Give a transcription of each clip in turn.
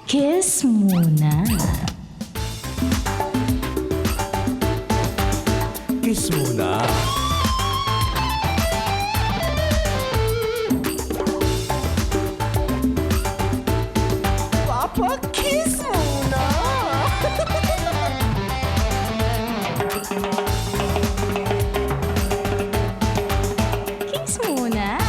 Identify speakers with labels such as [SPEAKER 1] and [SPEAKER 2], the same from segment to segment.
[SPEAKER 1] Kiss muna.
[SPEAKER 2] Kiss muna. Papa, kiss muna.
[SPEAKER 1] Kiss muna.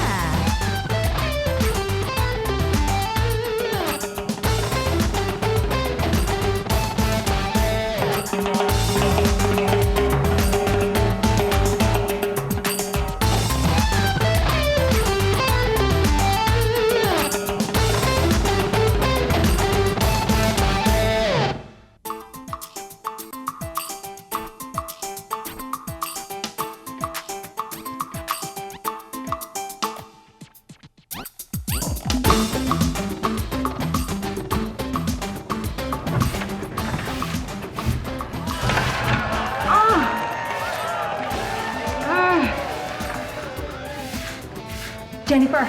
[SPEAKER 3] Jennifer,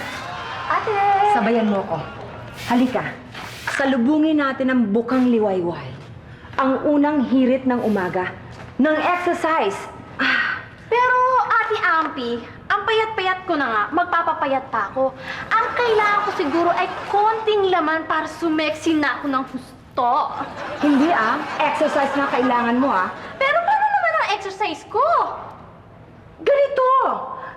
[SPEAKER 3] ate! Sabayan mo ko. Halika. Salubungin natin ang bukang liwayway. Ang unang hirit ng umaga ng exercise.
[SPEAKER 4] Pero, Ate Ampi, ang payat-payat ko na nga, magpapapayat pa ako. Ang kailangan ko siguro ay konting laman para sumeksi na ako ng husto.
[SPEAKER 3] Hindi exercise na kailangan mo
[SPEAKER 4] Pero paano naman ang exercise ko?
[SPEAKER 3] Ganito!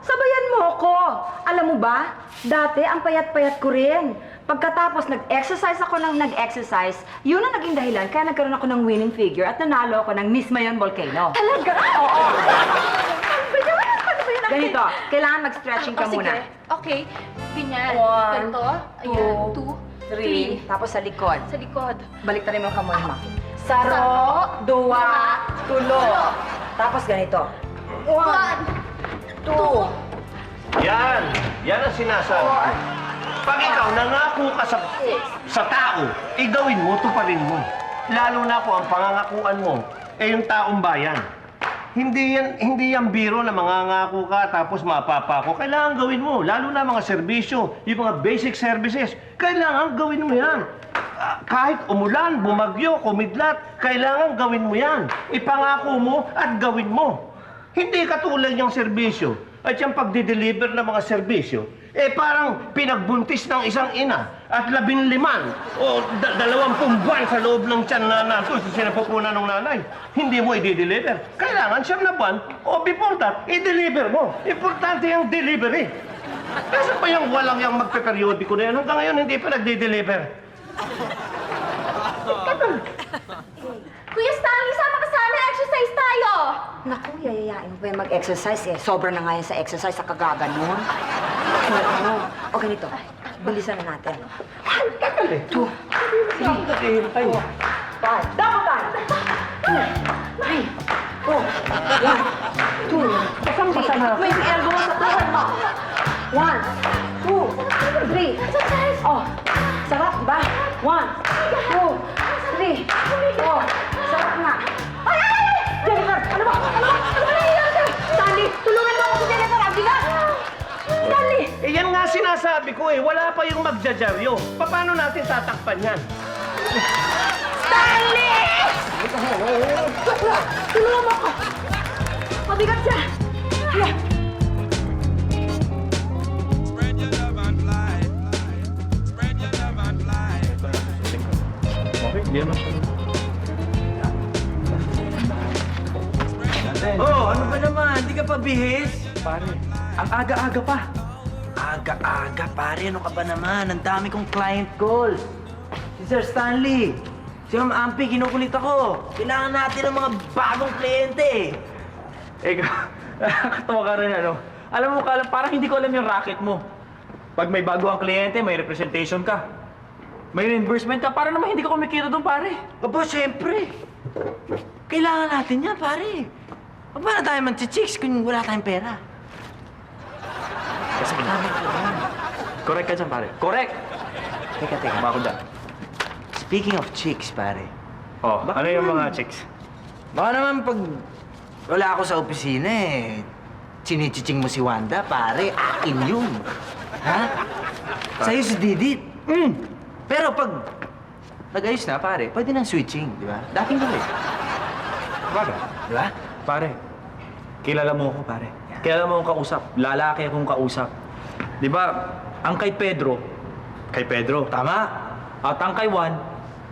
[SPEAKER 3] Sabayan mo ko. Alam mo ba, dati ang payat-payat ko rin. Pagkatapos nag-exercise ako ng nag-exercise, yun ang naging dahilan kaya nagkaroon ako ng winning figure at nanalo ako ng Miss Mayon Volcano.
[SPEAKER 4] Talaga?
[SPEAKER 3] Oo.
[SPEAKER 4] Ano ba yun? Ano ba yun?
[SPEAKER 3] Ganito, kailangan mag-stretching ka muna.
[SPEAKER 4] Sige. Okay. Ganyan.
[SPEAKER 3] 1,
[SPEAKER 4] Ganito. Ayan. 2, 3.
[SPEAKER 3] 3, tapos sa likod.
[SPEAKER 4] Sa likod.
[SPEAKER 3] Balik tayo mo kamay mo. Saro, duwa, tulo. Tapos ganito. 1, 2.
[SPEAKER 5] Yan! Yan ang sinasabi ko. Pag ikaw nangako ka sa tao, igawin mo, tuparin mo. Lalo na kung ang pangangakuan mo ay yung taong bayan. Hindi yan biro na mangangako ka tapos mapapako. Kailangan gawin mo, lalo na mga serbisyo, yung mga basic services. Kailangan gawin mo yan. Kahit umulan, bumagyo, kumidlat, kailangan gawin mo yan. Ipangako mo at gawin mo. Hindi katulad yung serbisyo at yung pagdi-deliver ng mga serbisyo, parang pinagbuntis ng isang ina at 15 o 20 buwan sa loob ng tiyan na sinapupunan ng nanay. Hindi mo i-deliver. Kailangan 9 buwan o before that, i-deliver mo. Importante yung delivery. Kasi pa yung walang yung magpe-periodiko na yan, hanggang ngayon hindi pa nagdi-deliver.
[SPEAKER 4] Kuya Stanley, sama ka sa amin. Exercise tayo.
[SPEAKER 3] Naku, yayayain mo pa yung mag-exercise Sobra na nga yan sa exercise sa kagaganon. O ganito, bilisan na natin. 2, 3, 4, 5. Double time! 3, 4, 1, 2. Basang-basa na. May elbow mo sa tuhod mo. 1, 2, 3. Oh, sarap ba? 1, 2, 3, 4. Sarap nga. Ay! Jennifer, ano ba? Ano ba nangyayari? Stanley, tulungan mo ako si Jennifer. Bigat! Stanley!
[SPEAKER 5] Yan nga sinasabi ko wala pa yung magjajaryo. Paano natin tatakpan yan?
[SPEAKER 4] Stanley!
[SPEAKER 3] Tulungan mo ako. Mabigat siya. Hala.
[SPEAKER 6] Spread your love and fly. Spread your love and fly.
[SPEAKER 5] Okay, hindi naman siya.
[SPEAKER 7] Oh, ano ba naman? Hindi ka pa bihis?
[SPEAKER 2] Pare, ang aga-aga pa.
[SPEAKER 7] Aga-aga, pare. Ano ka ba naman? Ang dami kong client calls. Si Sir Stanley. Si Ma'am Ampi, kinukulit ako. Kailangan natin ng mga bagong kliyente.
[SPEAKER 2] Ikaw, nakakatawa ka rin Alam mo, parang hindi ko alam yung racket mo. Pag may bago ang kliyente, may representation ka. May reimbursement ka, para naman hindi ka kumikita doon, pare.
[SPEAKER 7] Aba, siyempre. Kailangan natin yan, pare. Paano tayo mag-chicks kung wala tayong pera?
[SPEAKER 2] Kasi correct ka dyan, pare. Correct!
[SPEAKER 7] Teka.
[SPEAKER 2] Tama ako dyan.
[SPEAKER 7] Speaking of chicks, pare.
[SPEAKER 2] Oh, ano yung mga chicks?
[SPEAKER 7] Baka naman pag wala ako sa opisina chinichiching mo si Wanda, pare, akin yun. Ha? Sa'yo si Didit. Pero pag nag-ayos na, pare, pwede nang switching, di ba? Dating gawin.
[SPEAKER 2] Bagay.
[SPEAKER 7] Di ba?
[SPEAKER 2] Pare, kilala mo ako, pare. Kilala mo akong kausap. Lalaki akong kausap. Di ba, ang kay Pedro,
[SPEAKER 7] Tama.
[SPEAKER 2] at ang kay Juan,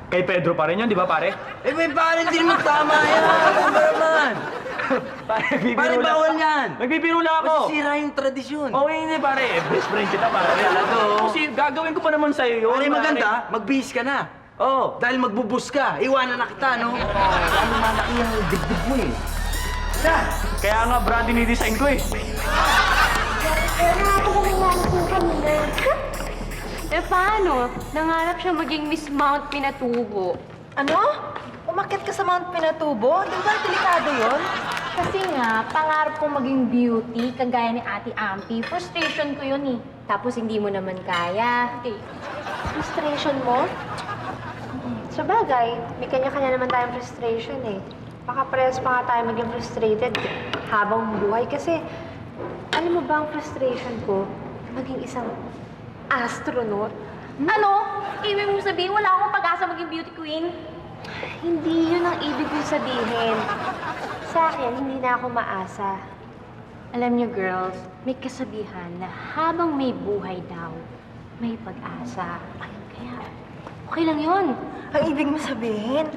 [SPEAKER 2] kay Pedro pa rin yun, di ba, pare?
[SPEAKER 7] Eh, may pare, hindi naman tama yan. Ano ba naman?
[SPEAKER 2] Pare,
[SPEAKER 7] Pare, bawal yan.
[SPEAKER 2] Nagbibiro lang ako.
[SPEAKER 7] Masisira yung tradisyon.
[SPEAKER 2] Oo, hindi, pare. Best friend kita, pare. Kasi gagawin ko pa naman sa'yo yun.
[SPEAKER 7] Pare, maganda, magbihis ka na.
[SPEAKER 2] Oo.
[SPEAKER 7] Dahil magbubus ka, iwanan na kita, no? Ano malaki yung dibdib mo eh.
[SPEAKER 2] Kaya nga, brand dinidesign ko eh.
[SPEAKER 4] Eh paano? Nangarap siya maging Miss Mount Pinatubo.
[SPEAKER 3] Ano? Umakyat ka sa Mount Pinatubo? Di ba delikado yun?
[SPEAKER 1] Kasi nga, pangarap kong maging beauty, kagaya ni Ate Ampi. Frustration ko yun eh. Tapos hindi mo naman kaya.
[SPEAKER 4] Frustration mo? Sa bagay, may kanya-kanya naman tayong frustration eh. Baka parehas pa nga tayo maging frustrated habang buhay. Kasi, alam mo ba ang frustration ko? Maging isang astronaut.
[SPEAKER 1] Ano? Ibig mo sabihin, wala akong pag-asa maging beauty queen?
[SPEAKER 4] Hindi yun ang ibig kong sabihin. Sa akin, hindi na ako maasa. Alam niyo, girls, may kasabihan na habang may buhay daw, may pag-asa. Kaya, okay lang yun.
[SPEAKER 3] Ang ibig mo sabihin,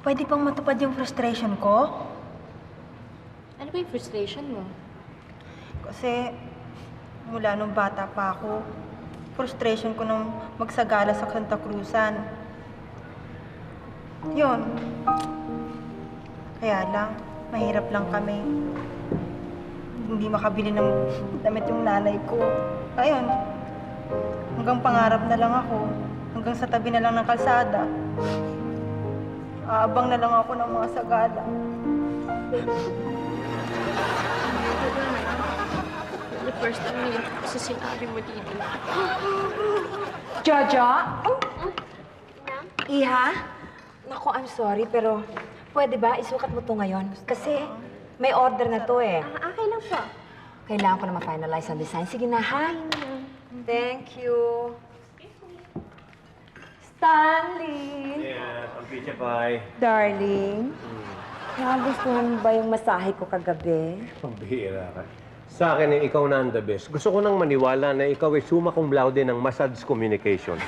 [SPEAKER 3] pwede pang matupad yung frustration ko?
[SPEAKER 4] Ano ba yung frustration mo?
[SPEAKER 3] Kasi mula nung bata pa ako, frustration ko nung magsagala sa Santa Cruzan. Yun. Kaya lang, mahirap lang kami. Hindi makabili ng damit yung nanay ko. Ayun, hanggang pangarap na lang ako. Hanggang sa tabi na lang ng kalsada. Aabang na lang ako ng mga sagala.
[SPEAKER 4] The first time na sa sinabi mo dito.
[SPEAKER 3] Jojo? Iha? Naku, I'm sorry, pero pwede ba isukat mo to ngayon? Kasi may order na to eh.
[SPEAKER 4] Okay lang po.
[SPEAKER 3] Kailangan ko na ma-finalize ang design. Sige na, ha? Thank you. Stanley!
[SPEAKER 5] Yes, ang pizza pie.
[SPEAKER 3] Darling, nagustuhan mo ba yung masahe ko kagabi?
[SPEAKER 5] Pambihira ka. Sa akin, ikaw na ang the best. Gusto ko nang maniwala na ikaw ay summa cum laude ng massage communication.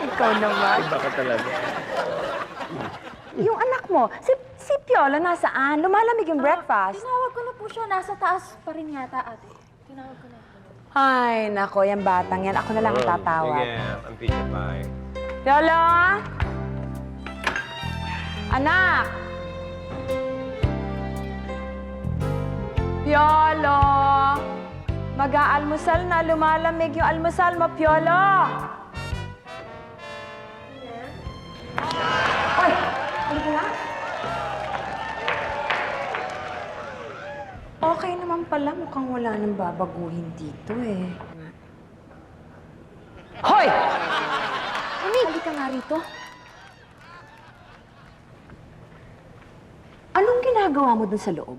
[SPEAKER 3] Ikaw naman.
[SPEAKER 5] Baka talaga.
[SPEAKER 3] Yung anak mo, si Piola nasaan? Lumalamig yung breakfast.
[SPEAKER 1] Tinawag ko na po siya. Nasa taas pa rin yata, ate. Tinawag ko na.
[SPEAKER 3] Ay, nako, yung batang yan. Ako na lang ang tatawag.
[SPEAKER 5] Sige, ang pizza pie.
[SPEAKER 3] Piola! Anak! Piolo! Mag-aalmusal na. Lumalamig yung almusal mo, Piolo! Oy! Halika nga. Okay naman pala. Mukhang wala nang babaguhin dito eh. Hoy! Halika nga rito. Anong ginagawa mo dun sa loob?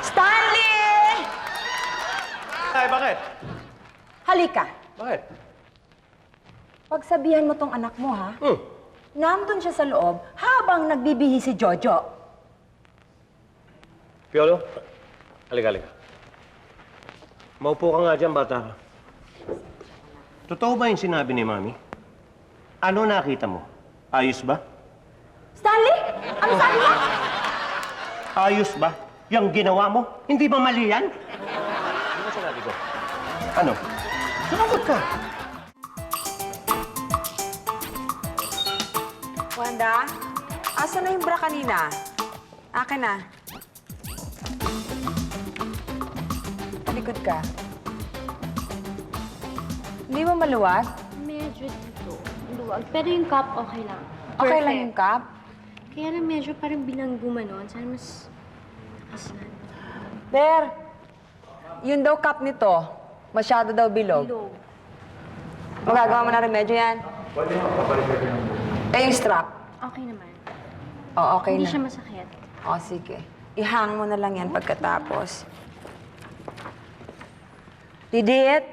[SPEAKER 3] Stanley!
[SPEAKER 5] Ay, bakit?
[SPEAKER 3] Halika.
[SPEAKER 5] Bakit?
[SPEAKER 3] Pagsabihan mo tong anak mo, ha?
[SPEAKER 5] Hmm.
[SPEAKER 3] Nandun siya sa loob habang nagbibihi si Jojo.
[SPEAKER 5] Piolo, halika. Maupo ka nga dyan, bata ka. Totoo ba yung sinabi ni Mami? Ano nakita mo? Ayos ba?
[SPEAKER 3] Stanley! Ano sabi mo?
[SPEAKER 5] Ayos ba? Yung ginawa mo? Hindi ba mali yan? Ano ba sinabi ko? Ano? Sumagot ka.
[SPEAKER 3] Wanda, asa na yung bra kanina? Akin na. Likod ka. Hindi mo maluwag?
[SPEAKER 4] Medyo dito. Luwag. Pero yung cup, okay lang.
[SPEAKER 3] Okay lang yung cup?
[SPEAKER 4] Kaya lang medyo parang binanggo manon. Sana mas nakasan.
[SPEAKER 3] Der, yun daw cup nito. Masyado daw bilog.
[SPEAKER 4] Low.
[SPEAKER 3] Magagawa mo na remedyo yan. Eh, yung strap.
[SPEAKER 4] Okay naman.
[SPEAKER 3] Oo, okay
[SPEAKER 4] Hindi
[SPEAKER 3] na.
[SPEAKER 4] siya masakit.
[SPEAKER 3] O, sige. Ihang mo na lang yan pagkatapos. Didit?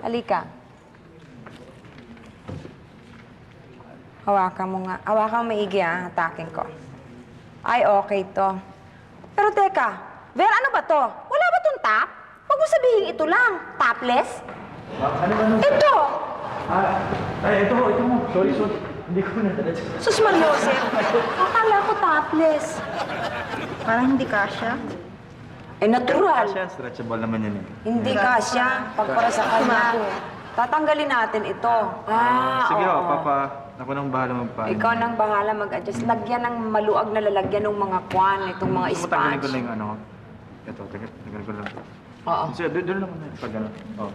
[SPEAKER 3] Halika. Hawakan mo nga. Hawakan mo maigi, ha? Hatakin ko. Ay, okay to. Pero teka, Ver, ano ba to? Wala ba tong top? Huwag mo sabihin ito lang. Topless? Ito!
[SPEAKER 2] Ito mo. Sorry. Hindi ko na talaga.
[SPEAKER 3] Sus Mariosep, akala ko topless.
[SPEAKER 8] Parang hindi kasya.
[SPEAKER 3] Eh, natural.
[SPEAKER 2] Stretchable naman yan eh.
[SPEAKER 3] Hindi kasya. Pag para sa kanya. Tatanggalin natin ito.
[SPEAKER 2] Sige
[SPEAKER 3] oo.
[SPEAKER 2] Papa. Ako nang bahala magpaano.
[SPEAKER 3] Ikaw nang bahala mag-adjust. Lagyan ng maluag na lalagyan ng mga kwan, itong mga
[SPEAKER 2] Gusto mo tanggalin ko
[SPEAKER 3] sponge.
[SPEAKER 2] na yung ano. Ito, tanggalin ko lang.
[SPEAKER 3] Oo.
[SPEAKER 2] Sige, doon lang muna. Pag ano. Oo.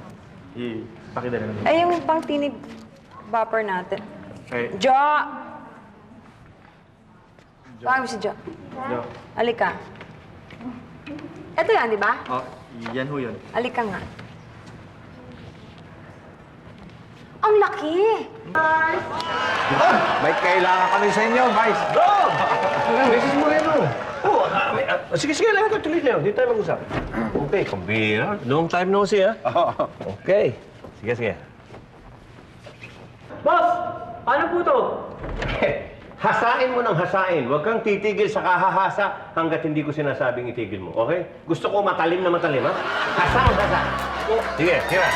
[SPEAKER 2] Ipakidala naman.
[SPEAKER 3] Ay, yung pang tinig bopper natin.
[SPEAKER 2] Okay.
[SPEAKER 3] Jo! Tawag mo si Jo.
[SPEAKER 2] Jo.
[SPEAKER 3] Halika. Ito yan, di ba?
[SPEAKER 2] Oh, yan ho yun.
[SPEAKER 3] Halika nga. Ang laki!
[SPEAKER 5] May kailangan kami sa inyo, Vice. Go! Mrs. Moreno. Sige, alam ko, tuloy na yun. Dito tayo mag-usap. Okay, kumbira. Long time no see, ha? Okay. Sige.
[SPEAKER 2] Boss! Ano po to?
[SPEAKER 5] Hasain mo ng hasain. Huwag kang titigil sa kahahasa hanggat hindi ko sinasabing itigil mo, okay? Gusto ko matalim na matalim, ha? Hasa. Sige, tira.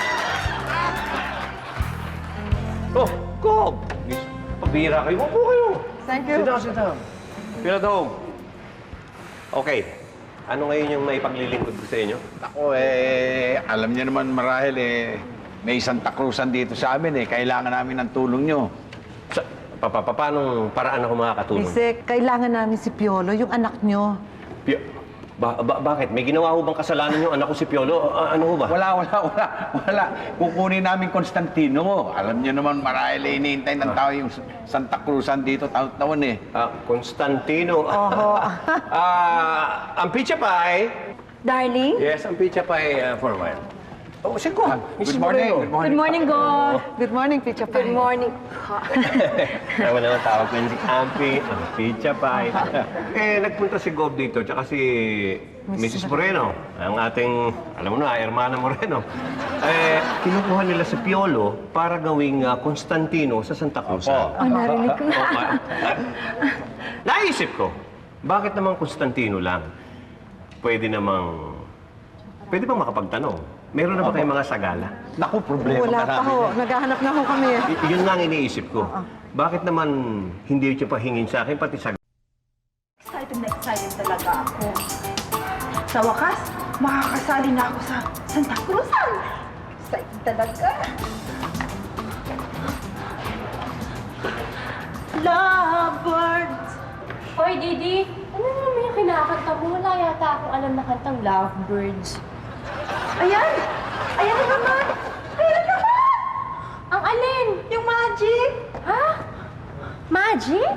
[SPEAKER 5] Oh, go! Pabira kayo. Upo kayo.
[SPEAKER 8] Thank you.
[SPEAKER 5] Sit down. Feel at home. Okay. Ano ngayon yung may paglilingkod ko sa inyo?
[SPEAKER 9] Ako alam niyo naman marahil may Santa Cruzan dito sa amin Kailangan namin ng tulong niyo.
[SPEAKER 5] Paano paraan ako makakatulong?
[SPEAKER 8] Kailangan namin si Piolo, yung anak nyo.
[SPEAKER 5] Bakit? May ginawa ho bang kasalanan yung anak ko si Piolo? Ano ho ba?
[SPEAKER 9] Wala. Kukunin namin Constantino. Alam niyo naman marahil iniintay ng tao yung Santa Cruzan dito taon-taon
[SPEAKER 5] Constantino.
[SPEAKER 8] Oho.
[SPEAKER 5] Ang pizza pie.
[SPEAKER 3] Darling?
[SPEAKER 5] Yes, ang pizza pie for a while. Oh, sige ko.
[SPEAKER 9] Good morning.
[SPEAKER 3] Good morning, Go!
[SPEAKER 8] Good morning, Picha
[SPEAKER 3] Good morning.
[SPEAKER 5] Ako naman tawag ko yun si Ampi, ang pizza pie. Nagpunta si Gob dito, tsaka si Mrs. Moreno, ang ating, alam mo na, Hermana Moreno. Kinukuha nila si Piolo para gawing Constantino sa Santa Cruz.
[SPEAKER 3] Narinig ko na.
[SPEAKER 5] Naisip ko, bakit naman Constantino lang? Pwede bang makapagtanong? Meron na ba kayong mga sagala?
[SPEAKER 9] Naku, problema
[SPEAKER 8] Wala pa ho. Naghahanap na ho kami.
[SPEAKER 5] Yun nga ang iniisip ko. Bakit naman hindi ito pahingin sa akin, pati sagala?
[SPEAKER 8] Excited na excited talaga ako. Sa wakas, makakasali na ako sa Santa Cruzan. Excited talaga. Lovebirds!
[SPEAKER 1] Hoy, Didi! Ano naman yung kinakanta mo? Wala yata akong alam na kantang Lovebirds.
[SPEAKER 8] Ayan! Ayan na naman! Ayan na naman!
[SPEAKER 1] Ang alin?
[SPEAKER 8] Yung magic!
[SPEAKER 1] Ha? Magic?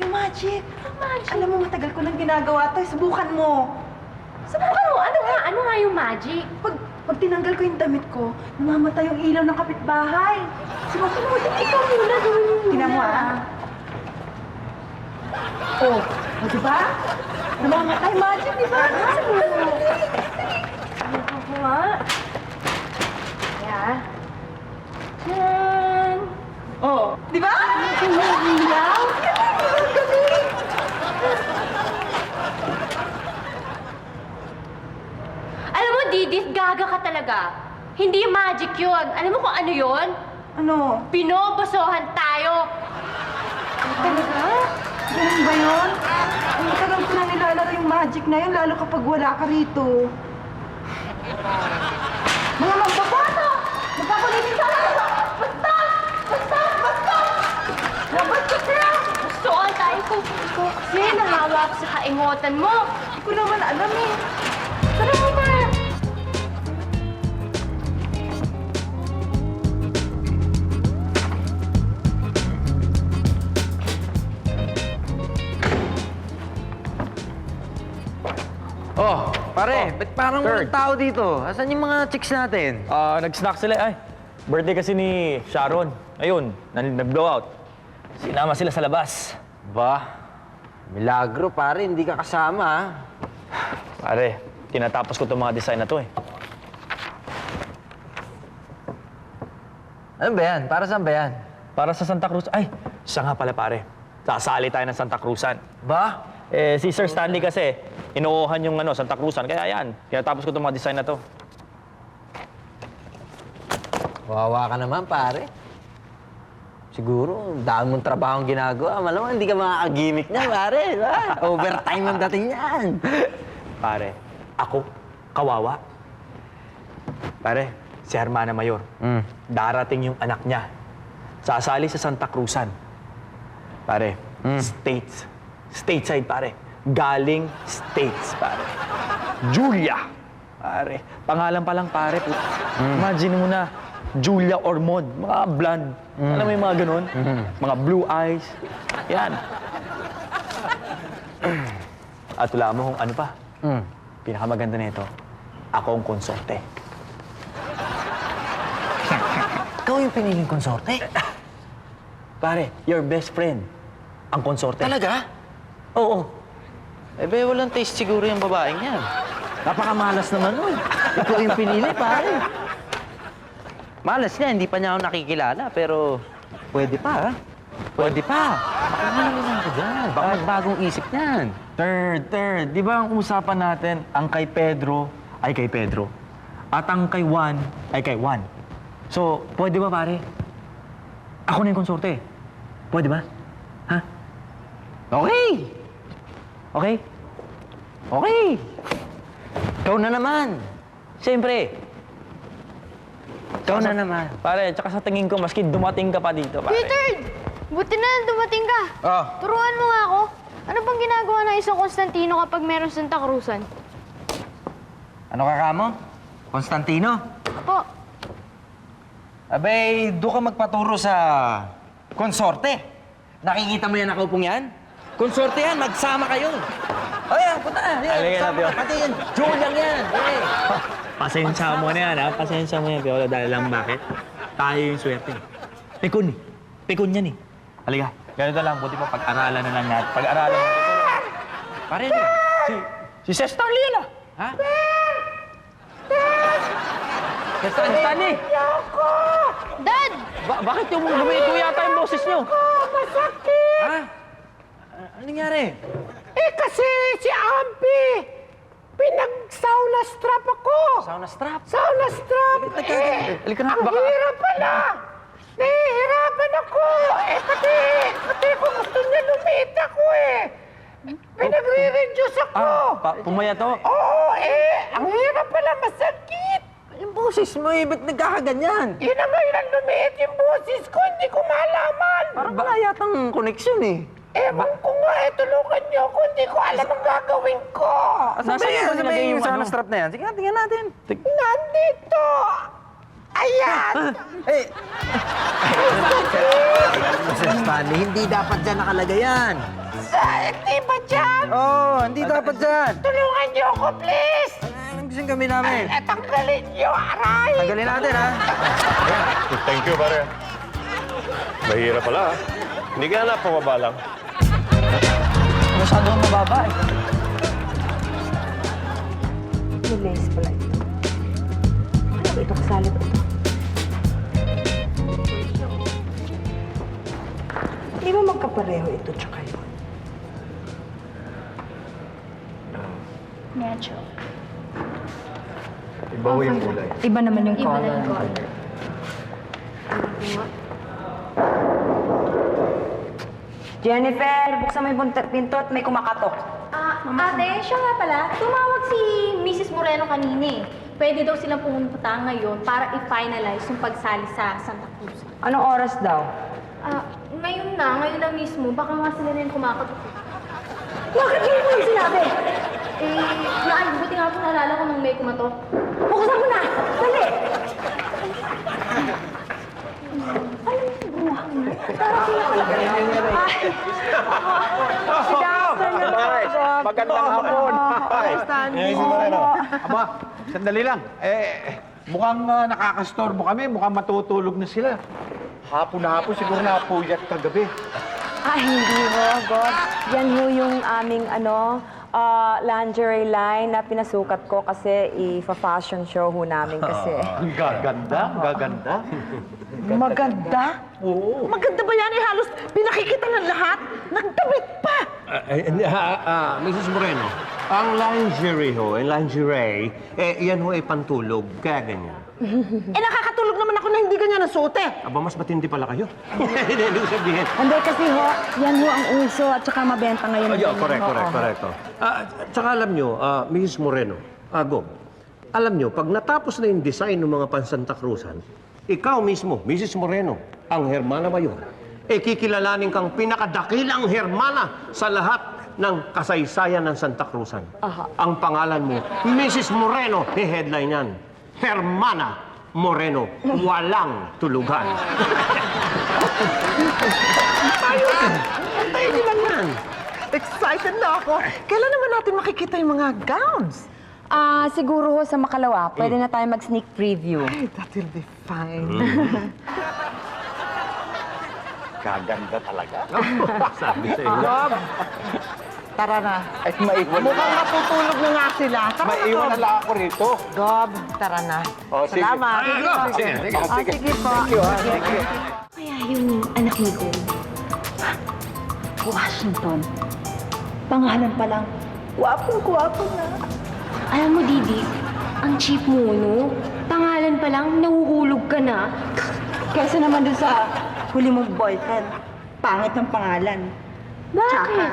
[SPEAKER 8] Yung magic!
[SPEAKER 1] Magic?
[SPEAKER 8] Alam mo, matagal ko nang ginagawa to. Subukan mo.
[SPEAKER 1] Subukan mo! Ano nga yung magic?
[SPEAKER 8] Pag tinanggal ko yung damit ko, namamatay yung ilaw ng kapitbahay. Subukan mo.
[SPEAKER 1] Ikaw muna, gawin mo muna.
[SPEAKER 8] Tingnan mo, Oh, diba? Namamatay magic, diba?
[SPEAKER 1] Ako nga. Yeah. Yan!
[SPEAKER 8] Oh, diba?
[SPEAKER 1] Ilaw? Alam mo, Didi, gaga ka talaga. Hindi magic yun. Alam mo kung ano yun?
[SPEAKER 8] Ano?
[SPEAKER 1] Pinobosohan tayo.
[SPEAKER 8] Talaga? Ganun ba yun? Ang tagal ko na nilalaro yung magic na yun, lalo kapag wala ka rito. Mga magbabata! Magkakulitin sa akin! Basta!
[SPEAKER 1] Nabastos na! Gustoan tayo ko. Kasi nahawa ko sa kaingotan mo.
[SPEAKER 8] Hindi ko naman alam eh.
[SPEAKER 1] Tara mo na!
[SPEAKER 7] Oh, pare, ba't parang walang tao dito? Asan yung mga chicks natin?
[SPEAKER 2] Nag-snack sila. Ay, birthday kasi ni Sharon. Ayun, nag-blowout. Sinama sila sa labas.
[SPEAKER 7] Ba, milagro pare, hindi ka kasama ha?
[SPEAKER 2] Pare, tinatapos ko itong mga design na to
[SPEAKER 7] Ano ba yan? Para saan ba yan?
[SPEAKER 2] Para sa Santa Cruz. Ay, siya nga pala pare. Sasali tayo ng Santa Cruzan.
[SPEAKER 7] Ba?
[SPEAKER 2] Si Sir Stanley kasi, inuuhan yung Santa Cruzan. Kaya yan, kaya tapos ko itong mga design na to.
[SPEAKER 7] Wawa ka naman, pare. Siguro, dami mong trabaho ginagawa. Malamang hindi ka makakagimik niya, pare. Diba? Overtime ang dating yan.
[SPEAKER 2] Pare, ako, kawawa. Pare, si Hermana Mayor, darating yung anak niya. Sasali sa Santa Cruzan. Pare, stateside, pare. Galing States, pare. Julia. Pare, pangalan pa lang, pare. Imagine mo na, Julia Ormond, mga blonde. Alam mo yung mga ganun? Mga blue eyes. Yan. At wala mo kung ano pa. Pinakamaganda nito, ako ang konsorte.
[SPEAKER 7] Ikaw yung piniling konsorte?
[SPEAKER 2] Pare, your best friend, ang konsorte.
[SPEAKER 7] Talaga?
[SPEAKER 2] Oo.
[SPEAKER 7] Eh, be, walang taste siguro yung babaeng yan. Napakamalas naman nun. Ikaw yung pinili, pare. Malas niya, hindi pa niya ako nakikilala, pero pwede pa, ha? Pwede pa. Baka naman ako dyan. Baka magbagong isip niyan.
[SPEAKER 2] Third. Di ba ang usapan natin, ang kay Pedro ay kay Pedro. At ang kay Juan ay kay Juan. So, pwede ba pare? Ako na yung konsorte. Pwede ba? Ha?
[SPEAKER 7] Okay.
[SPEAKER 2] Okay?
[SPEAKER 7] Okay. Ikaw na naman. Siyempre. Ikaw na naman.
[SPEAKER 2] Pare, tsaka sa tingin ko, maski dumating ka pa dito, pare.
[SPEAKER 4] Peter! Buti na dumating ka.
[SPEAKER 9] Oh,
[SPEAKER 4] Turuan mo nga ako. Ano bang ginagawa ng isang Constantino kapag meron Santa Cruzan?
[SPEAKER 7] Ano ka kamo? Constantino?
[SPEAKER 4] Apo,
[SPEAKER 7] Abay, doon ka magpaturo sa konsorte. Nakikita mo yan nakaupong yan? Konsorte yan, magsama kayo. O yan, punta na. Yan,
[SPEAKER 2] Halika na,
[SPEAKER 7] sama
[SPEAKER 2] Pio.
[SPEAKER 7] ka. Pati yan, Julian yan. Hey.
[SPEAKER 2] Pasensya mo na yan, ha? Pasensya mo yan, Piolo. Dahil lang bakit? Tayo yung swerte. Pikon, eh. Pikon yan, eh. Halika. Ganito lang, buti pa pag-aralan na lang natin. Pag-aralan natin.
[SPEAKER 7] Pare, ano?
[SPEAKER 2] Si Sir Stanley yan, ah.
[SPEAKER 7] Ha? Stanley!
[SPEAKER 4] Dad!
[SPEAKER 2] Bakit yung lumiko yata yung boses nyo?
[SPEAKER 7] Ha? Ano nangyari?
[SPEAKER 3] Eh kasi si Ampi, pinag-sauna strap ako.
[SPEAKER 7] Sauna strap.
[SPEAKER 3] Sauna strap.
[SPEAKER 2] Halika na,
[SPEAKER 3] Ang
[SPEAKER 2] baka...
[SPEAKER 3] hirap pala. Nahihirapan ako. Pati ko gusto niya lumit ako eh. Pinagre-reduce ako.
[SPEAKER 2] Pumaya to.
[SPEAKER 3] Oo ang hirap pala, masakit.
[SPEAKER 7] Yung boses mo eh, ba't nagkakaganyan?
[SPEAKER 3] Yun ang ngayon ang lumiit yung boses ko, hindi ko malaman.
[SPEAKER 7] Parang wala yatang koneksyon eh.
[SPEAKER 3] Ewan ko nga, tulungan niyo ako, hindi ko alam ang gagawin ko.
[SPEAKER 2] Nasaan mo nilagay yung
[SPEAKER 7] sauna
[SPEAKER 2] ano?
[SPEAKER 7] strap na yan? Sige, tingnan natin.
[SPEAKER 3] Nandito. Ayan.
[SPEAKER 7] Eh! Mr. Stanley, hindi dapat dyan nakalagay yan.
[SPEAKER 3] Hindi ba dyan?
[SPEAKER 7] Oo, hindi dapat dyan.
[SPEAKER 3] Tulungan niyo ako, please.
[SPEAKER 7] Anong gusto kami namin?
[SPEAKER 3] Tanggalin niyo, aray.
[SPEAKER 7] Tanggalin natin, ha?
[SPEAKER 5] Thank you, pare. Mahirap pala, ha? Hindi ka na pumaba lang.
[SPEAKER 2] Masyadong mababa, eh.
[SPEAKER 3] Nilays pala ito. Ano ba ito kasali ko? Di ba magkapareho ito tsaka yun?
[SPEAKER 1] Medyo.
[SPEAKER 5] Iba ho yung kulay.
[SPEAKER 1] Iba naman yung
[SPEAKER 4] iba na
[SPEAKER 1] color.
[SPEAKER 4] yung color.
[SPEAKER 3] Jennifer, buksan mo yung pinto at may kumakatok.
[SPEAKER 1] Ate, siya nga pala, tumawag si Mrs. Moreno kanina eh. Pwede daw silang pumunta ngayon para i-finalize yung pagsali sa Santa Cruz.
[SPEAKER 3] Anong oras daw?
[SPEAKER 1] Ngayon na mismo. Baka nga sila rin kumakatok.
[SPEAKER 3] Bakit hindi mo yung sinabi?
[SPEAKER 1] Buti nga po naalala ko nung may kumatok.
[SPEAKER 3] Buksan mo na! Dali!
[SPEAKER 9] magandang hapon. Aba, sandali lang. Mukhang nakakastorbo kami. Mukhang matutulog na sila. Hapon na hapon, siguro napuyat kagabi.
[SPEAKER 3] Hindi ho, God. Yan ho yung aming lingerie line na pinasukat ko kasi i-fashion show ho namin kasi.
[SPEAKER 9] Gaganda, gaganda.
[SPEAKER 8] Maganda?
[SPEAKER 9] Oo.
[SPEAKER 8] Maganda ba yan? Halos pinakikita ng lahat. Nagdamit pa.
[SPEAKER 5] Mrs. Moreno, ang lingerie, yan ho ay pantulog, kaya ganyan.
[SPEAKER 8] Nakakatulog naman ako na hindi ganyan ang suot eh.
[SPEAKER 5] Aba, mas matindi pala kayo. Hindi ko sabihin.
[SPEAKER 3] Hindi kasi ho, yan ho ang uso at saka mabenta ngayon.
[SPEAKER 5] Correct. Tsaka alam nyo, Mrs. Moreno, Gob, alam nyo, pag natapos na yung design ng mga pan-Santa Cruzan, ikaw mismo, Mrs. Moreno, ang Hermana Mayor, kikilalanin kang pinakadakilang Hermana sa lahat ng kasaysayan ng Santa Cruzan. Ang pangalan mo, Mrs. Moreno, headline yan. Hermana Moreno, walang tulugan. Tayo lang yan.
[SPEAKER 8] Excited na ako. Kailan naman natin makikita yung mga gowns?
[SPEAKER 3] Siguro ho sa Makalawa, pwede na tayo mag-sneak preview.
[SPEAKER 8] That will be fine.
[SPEAKER 9] Gaganda talaga.
[SPEAKER 5] Sabi sa inyo.
[SPEAKER 8] Bob, tara na.
[SPEAKER 9] Ay, maiwan
[SPEAKER 8] Mukhang matutulog na nga sila. Tara na,
[SPEAKER 9] Maiwan
[SPEAKER 8] Bob.
[SPEAKER 9] na lang ako rito.
[SPEAKER 8] Bob, tara na.
[SPEAKER 9] Oh, sige.
[SPEAKER 8] Salamat.
[SPEAKER 5] Sige.
[SPEAKER 3] Sige po.
[SPEAKER 1] Kaya yung anak ni Gold,
[SPEAKER 3] Washington. Pangalan pa lang. Gwapong-gwapo na.
[SPEAKER 1] alam mo, Didi, ang cheap mo, no? Pangalan pa lang, nahuhulog ka na.
[SPEAKER 3] Kesa naman dun sa huli mong boyfriend. Pangit ng pangalan.
[SPEAKER 1] Bakit?
[SPEAKER 3] Tsaka,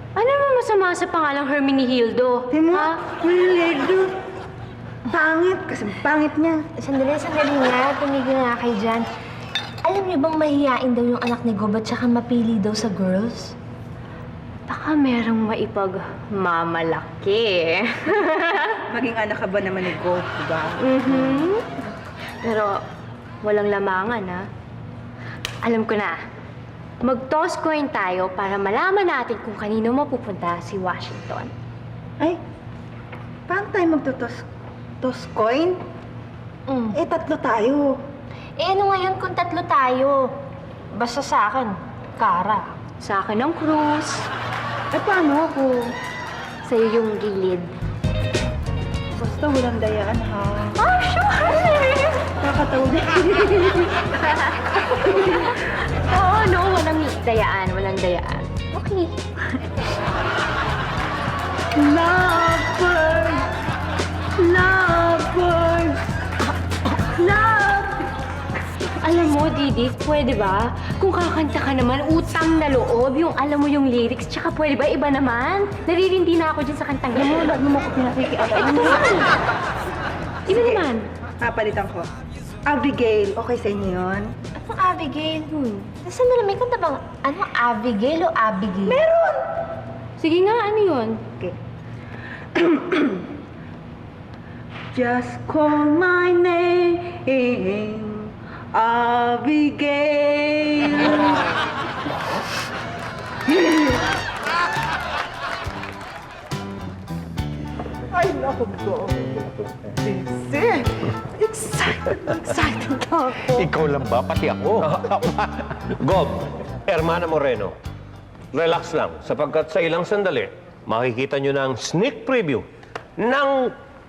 [SPEAKER 1] Ano naman masama sa pangalang Hermenegildo?
[SPEAKER 3] Di mo?
[SPEAKER 1] Ha?
[SPEAKER 3] Ledo. Pangit. Kasi pangit niya.
[SPEAKER 4] Sandali nga. Tumigil nga kayo dyan. Alam niyo bang mahihain daw yung anak ni Gob at saka mapili daw sa girls?
[SPEAKER 1] Baka merong maipagmamalaki.
[SPEAKER 3] Maging anak ka ba naman ni Gold, diba?
[SPEAKER 1] Pero walang lamangan, ha? Alam ko na. Mag-toss coin tayo para malaman natin kung kanino mapupunta si Washington.
[SPEAKER 3] Ay, paano tayo magtutos coin? Tatlo tayo.
[SPEAKER 4] Ano ngayon kung tatlo tayo? Basta sa akin, Kara.
[SPEAKER 1] Sa akin ang Cruz.
[SPEAKER 3] Paano ako?
[SPEAKER 1] Sa'yo yung gilid.
[SPEAKER 3] Basta walang dayaan, ha?
[SPEAKER 1] Oh, sure!
[SPEAKER 3] Kakatawa na.
[SPEAKER 1] Oo, no, walang dayaan. Okay.
[SPEAKER 3] Lovebird! Lovebird! Love!
[SPEAKER 1] Alam mo, Didi, pwede ba? Kung kakanta ka naman, utang na loob, yung alam mo yung lyrics, tsaka pwede ba iba naman? Naririndi na ako dyan sa kantang yan.
[SPEAKER 3] Wala mo ko pinakikialam.
[SPEAKER 1] Ito naman! Iba naman.
[SPEAKER 3] Papalitan ko. Abigail, okay sa inyo yun?
[SPEAKER 4] Anong Abigail? Sandali, may kanta bang, Abigail o Abigail?
[SPEAKER 3] Meron!
[SPEAKER 1] Sige nga, ano yun?
[SPEAKER 3] Okay. Just call my name, Abigail.
[SPEAKER 8] Ay, naku, Gob. Busy. Excited na ako.
[SPEAKER 9] Ikaw lang ba? Pati ako.
[SPEAKER 5] Gob, Hermana Moreno, relax lang sapagkat sa ilang sandali, makikita nyo ng sneak preview ng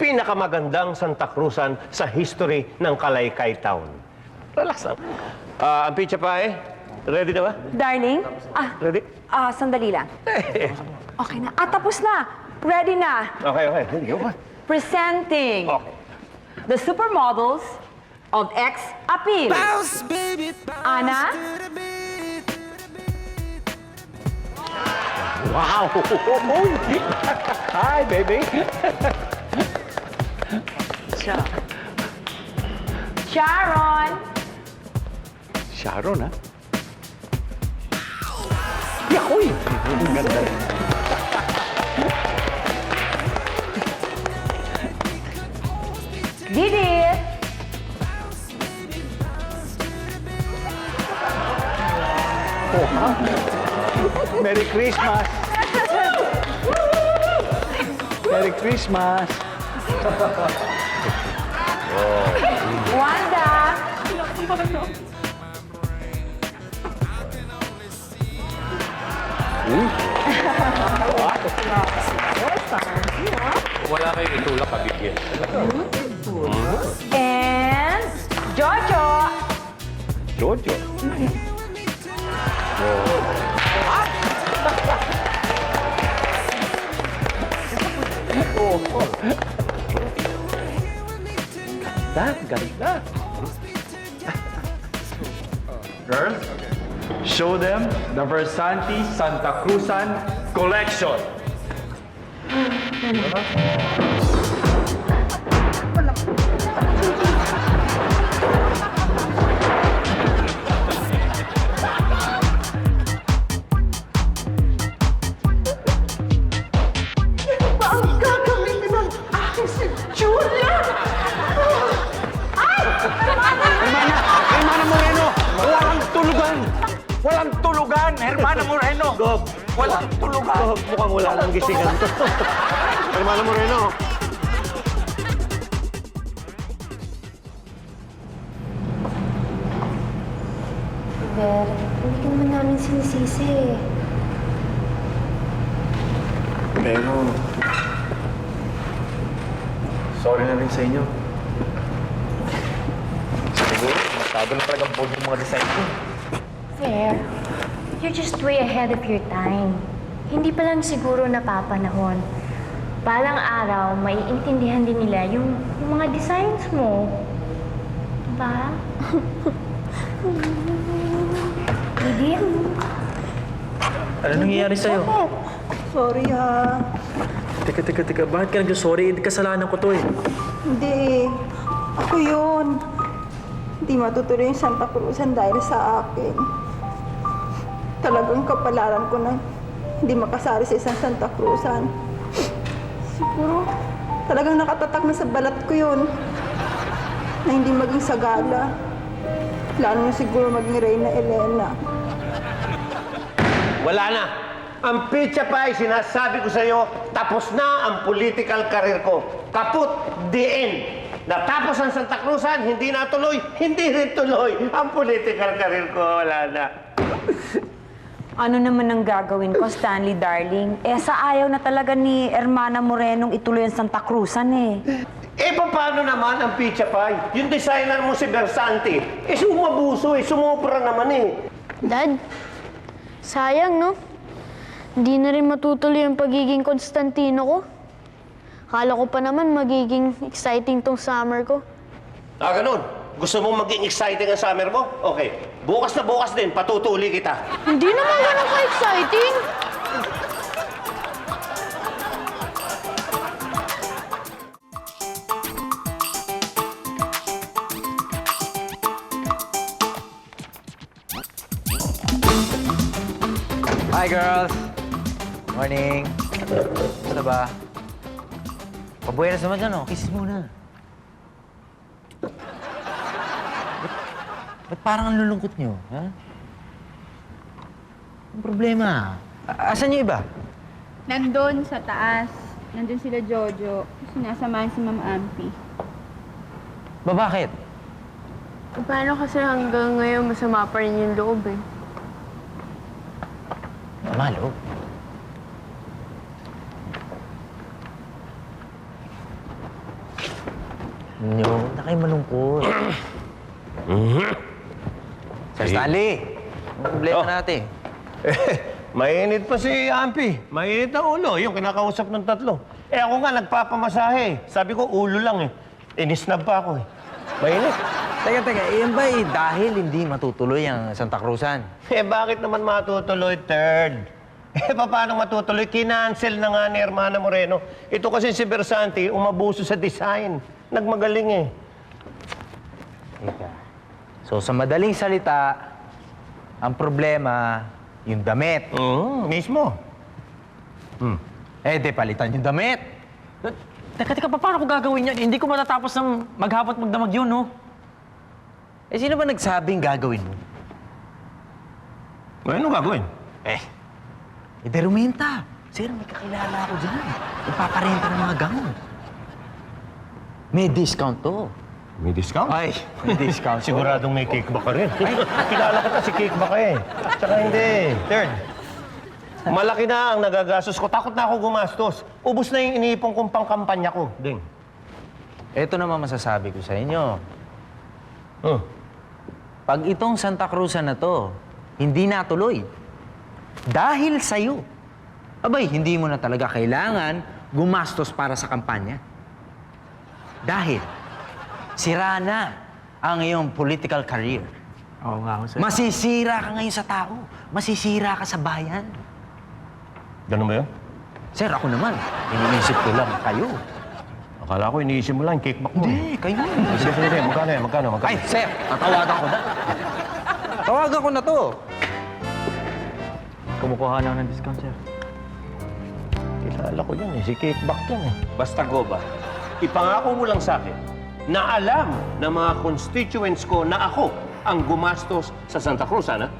[SPEAKER 5] pinakamagandang Santa Cruzan sa history ng Kalaykay Town. Relax lang. Ang pizza pa ready na ba?
[SPEAKER 3] Darling,
[SPEAKER 5] Ready?
[SPEAKER 3] sandali lang. Okay na. Tapos na. Ready na.
[SPEAKER 5] Okay.
[SPEAKER 3] Presenting
[SPEAKER 5] Okay.
[SPEAKER 3] the supermodels of X Appeal. Ana,
[SPEAKER 9] Wow! Hi, baby!
[SPEAKER 3] Sharon,
[SPEAKER 9] Sharon, ha? Yakoy! Ang ganda.
[SPEAKER 3] Didit,
[SPEAKER 9] Merry Christmas! Merry Christmas!
[SPEAKER 3] Wanda,
[SPEAKER 10] wala kayong itulak kabigyan.
[SPEAKER 3] And Jojo!
[SPEAKER 10] Jojo.
[SPEAKER 2] Ganda. Girls, show them the Versanti Santa Cruzan collection.
[SPEAKER 8] Ang gagamitin ng aking si Julia!
[SPEAKER 9] Hermana Moreno! Walang tulugan! Walang tulugan! Hermana Moreno!
[SPEAKER 5] Gob,
[SPEAKER 9] Walang tulugan!
[SPEAKER 5] Gob, mukhang wala lang gisingan to. Hermano Moreno.
[SPEAKER 4] Ver, hindi ka naman namin sinisisi.
[SPEAKER 2] Pero, sorry na rin sa inyo. Siguro, masyado na talagang bold yung mga design ko.
[SPEAKER 1] Fair. You're just way ahead of your time. Hindi pa lang siguro napapanahon. Balang araw, maiintindihan din nila yung mga designs mo. Diba? Hindi.
[SPEAKER 2] Ano nangyayari sa'yo?
[SPEAKER 8] Sorry ha.
[SPEAKER 2] Teka. Bakit ka nag-sorry? Hindi kasalanan ko to eh.
[SPEAKER 8] Hindi. Ako yun. Hindi matutuloy yung Santa Cruzan dahil sa akin. Talagang kapalaran ko na hindi makasali sa isang Santa Cruzan. Siguro, talagang nakatatak na sa balat ko yun. Na hindi maging sagala. Lalo na siguro maging Reyna Elena.
[SPEAKER 5] Wala na. Ang Pizza Pie, sinasabi ko sa'yo, tapos na ang political career ko. Kaput, the end. Natapos ang Santa Cruzan, hindi natuloy, hindi rin tuloy. Ang political career ko, wala na.
[SPEAKER 3] Ano naman ang gagawin ko, Stanley, darling? Eh, sa ayaw na talaga ni Hermana Morenong ituloy ang Santa Cruzan eh.
[SPEAKER 5] Eh, paano naman ang Pizza Pie? Yung designer mo si Versanti, sumabuso sumobra naman eh.
[SPEAKER 4] Dad, sayang no? Hindi na rin matutuloy ang pagiging Constantino ko. Akala ko pa naman magiging exciting tong summer ko.
[SPEAKER 5] Ah, ganun? Gusto mong maging exciting ang summer mo? Okay. Bukas na bukas din, patutuli kita.
[SPEAKER 4] Hindi naman ganun ka-exciting.
[SPEAKER 7] Hi, girls! Morning! Basta ba? Pabuenas naman dyan, oh. Kisses muna. Ba't parang ang lulungkot nyo, ha? Ang problema? Asan yung iba?
[SPEAKER 11] Nandun sa taas. Nandun sila Jojo. Sinasamahan si Ma'am Ampi.
[SPEAKER 7] Bakit?
[SPEAKER 4] Paano kasi hanggang ngayon masama pa rin yung loob eh?
[SPEAKER 7] Malo. Nyo, na kayo malungkot. Sir Stanley, ang problema natin.
[SPEAKER 5] Mainit pa si Ampi. Mainit ang ulo. Yung kinakausap ng tatlo. Eh ako nga, nagpapamasahe. Sabi ko, ulo lang eh. Inisnab pa ako eh. Mainit.
[SPEAKER 7] Teka, iyan ba dahil hindi matutuloy ang Santa Cruzan?
[SPEAKER 5] Eh bakit naman matutuloy, third? Eh paano matutuloy? Kinancel na nga ni Hermana Moreno. Ito kasi si Versanti, umabuso sa design. Nagmagaling eh.
[SPEAKER 7] Teka. So, sa madaling salita, ang problema, yung damit.
[SPEAKER 5] Mismo.
[SPEAKER 7] Eh, di palitan yung damit.
[SPEAKER 2] Teka, paano ko gagawin yan? Hindi ko matatapos ng maghapot magdamag yun, no?
[SPEAKER 7] Eh, sino ba nagsabing gagawin mo?
[SPEAKER 5] Ano gagawin?
[SPEAKER 7] Eh, de rumenta. Sir, may kakilala ako dyan. Ipaparenta ng mga gamot. May discount to.
[SPEAKER 5] May discount?
[SPEAKER 7] Ay, may discount.
[SPEAKER 5] Siguradong may kickback ka rin. Ay, kilala ka si kickback eh. Tsaka hindi. Third, Malaki na ang nagagastos ko. Takot na ako gumastos. Ubus na yung iniipon kong pangkampanya ko. Ding.
[SPEAKER 7] Ito naman masasabi ko sa inyo.
[SPEAKER 5] Hmm.
[SPEAKER 7] Pag itong Santa Cruzan na to, hindi natuloy. Dahil sa'yo. Abay, hindi mo na talaga kailangan gumastos para sa kampanya. Dahil sira na ang iyong political career.
[SPEAKER 2] Oo nga, sir.
[SPEAKER 7] Masisira ka ngayon sa tao. Masisira ka sa bayan.
[SPEAKER 5] Ganun ba yun?
[SPEAKER 7] Sir, ako naman, iniisip ko lang kayo.
[SPEAKER 5] Akala ko iniisip mo lang, kickback mo.
[SPEAKER 7] Hindi, kayo.
[SPEAKER 5] Sige, magkano yan? Magkano?
[SPEAKER 7] Ay, sir, tatawagan ko na. Tawagan ko na to.
[SPEAKER 2] Kumukuha na ako ng discount, sir.
[SPEAKER 5] Kilala ko yan eh. Si kickback yan eh.
[SPEAKER 10] Basta go ba?
[SPEAKER 5] Ipangako mo lang sa akin na alam ng mga constituents ko na ako ang gumastos sa Santa Cruz, ano?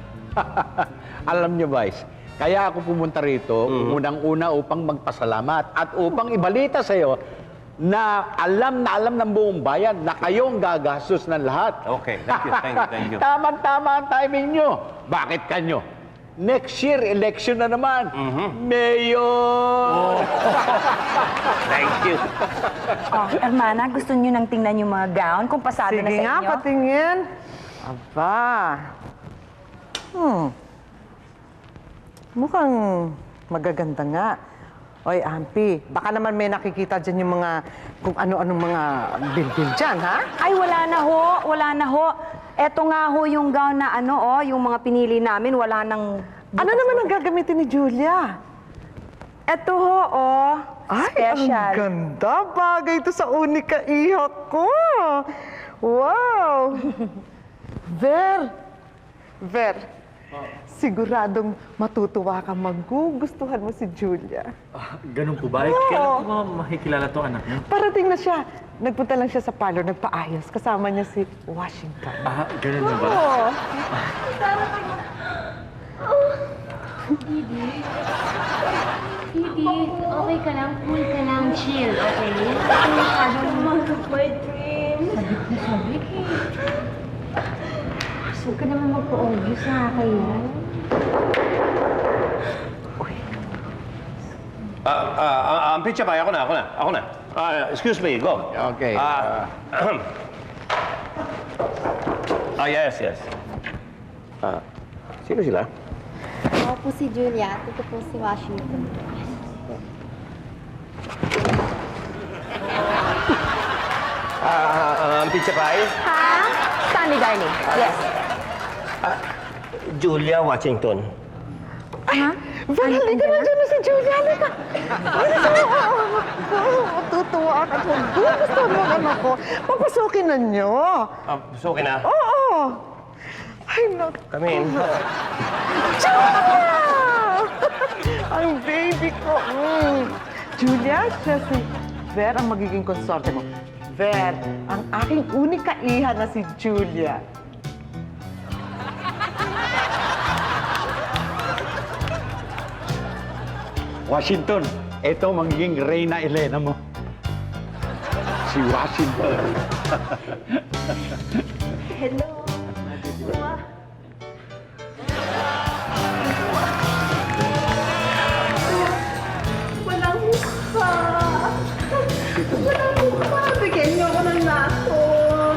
[SPEAKER 9] Alam niyo, Vice, kaya ako pumunta rito, unang-una upang magpasalamat at upang ibalita sa'yo na alam ng buong bayan na kayong gagastos ng lahat.
[SPEAKER 10] Okay, thank you.
[SPEAKER 9] Tama-tama ang timing nyo. Bakit kanyo? Next year, election na naman. Mayor!
[SPEAKER 10] Thank you.
[SPEAKER 3] Oh, Hermana, gusto niyo nang tingnan yung mga gown kung pasado na sa inyo?
[SPEAKER 8] Sige nga, patingin. Aba. Mukhang magaganda nga. Oy, Ampi, baka naman may nakikita dyan yung mga, kung ano-anong mga bil-bil dyan, ha?
[SPEAKER 3] Ay, wala na ho. Eto nga ho yung gown na yung mga pinili namin, wala nang...
[SPEAKER 8] Ano naman ang gagamitin ni Julia?
[SPEAKER 3] Eto ho,
[SPEAKER 8] Ay,
[SPEAKER 3] special.
[SPEAKER 8] ang ganda. Bagay ito sa unika iha ko. Wow! Ver, siguradong matutuwa ka, magugustuhan mo si Julia.
[SPEAKER 2] Ganun po ba?
[SPEAKER 8] Oo.
[SPEAKER 2] Kailan po ba makikilala to anak niyo?
[SPEAKER 8] Parating na siya. Nagpunta lang siya sa parlor, nagpaayos. Kasama niya si Washington.
[SPEAKER 2] Ganun na ba?
[SPEAKER 8] Oo.
[SPEAKER 1] Didi, okay ka lang, cool ka lang, chill, okay? Ano masyadong my dreams. Sabik na sabik eh. Huwag ka naman magpa-obvious sa akin.
[SPEAKER 5] Ang pitcha ba? Ako na. Excuse me, go.
[SPEAKER 9] Okay.
[SPEAKER 5] Yes. Sino sila?
[SPEAKER 11] Ako po si Julia, ito po si Washington.
[SPEAKER 5] Ang pitcha ba?
[SPEAKER 3] Ha? Stanley, darling. Yes.
[SPEAKER 5] Julia Washington.
[SPEAKER 8] Ver, halika na dyan na si Julia. Halika. Matutuwa ka. Gusto mo ang anak ko. Papasukin na niyo.
[SPEAKER 5] Suki na.
[SPEAKER 8] Oo. Ay, naku.
[SPEAKER 5] Come in.
[SPEAKER 8] Julia! Ang baby ko. Julia, siya si Ver ang magiging konsorte mo. Ver, ang aking unika iha na si Julia.
[SPEAKER 9] Washington, ito magiging Reyna Elena mo. Si Washington.
[SPEAKER 8] Walang mukha. Walang mukha. Bigyan niyo ako ng nason.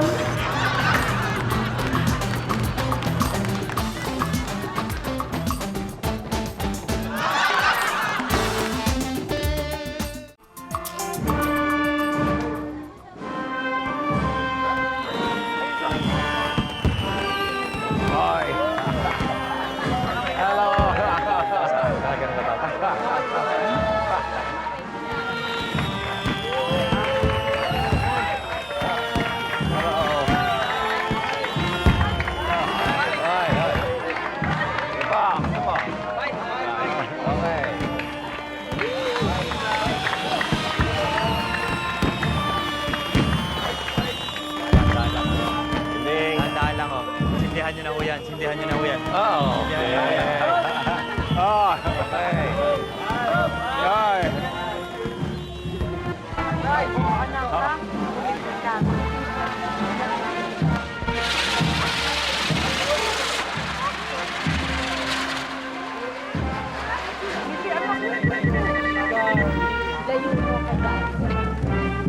[SPEAKER 2] Tandaan lang, oh. Sindihan niyo na ho yan.
[SPEAKER 5] Oo.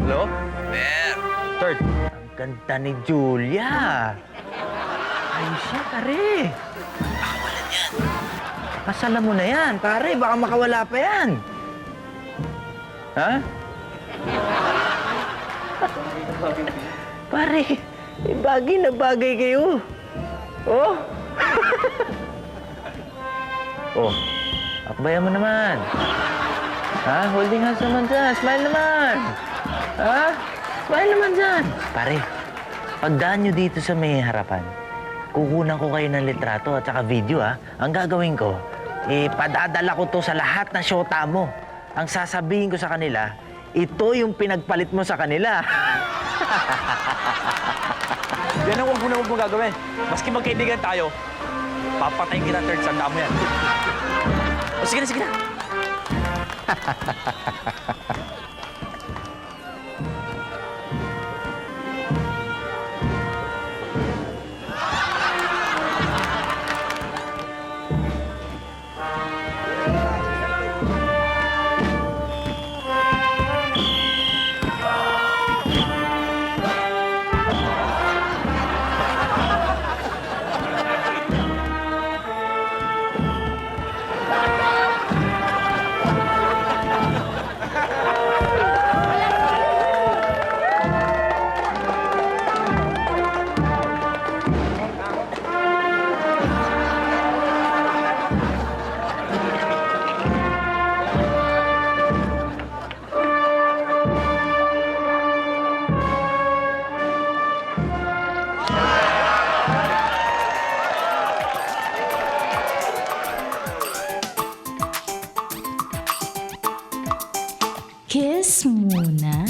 [SPEAKER 2] Hello?
[SPEAKER 7] Ber,
[SPEAKER 2] Third.
[SPEAKER 7] ang ganda ni Julia. Ayos siya, pare. Makawalan yan. Pasala mo na yan, pare. Baka makawala pa yan. Ha? Pare, bagay na bagay kayo. Oh? Oh, akbayan mo naman. Ha? Holding hands naman dyan. Smile naman. Ha? Smile naman dyan. Pare, pagdaan nyo dito sa may harapan, kukunan ko kayo ng litrato at saka video, ha? Ang gagawin ko, padadala ko to sa lahat ng shota mo. Ang sasabihin ko sa kanila, ito yung pinagpalit mo sa kanila.
[SPEAKER 2] Yan ang huwag mo gagawin. Maski magkaibigan tayo, papatayin kita, Third. Sandaan mo yan. O sige na, sige na.
[SPEAKER 12] Kiss muna.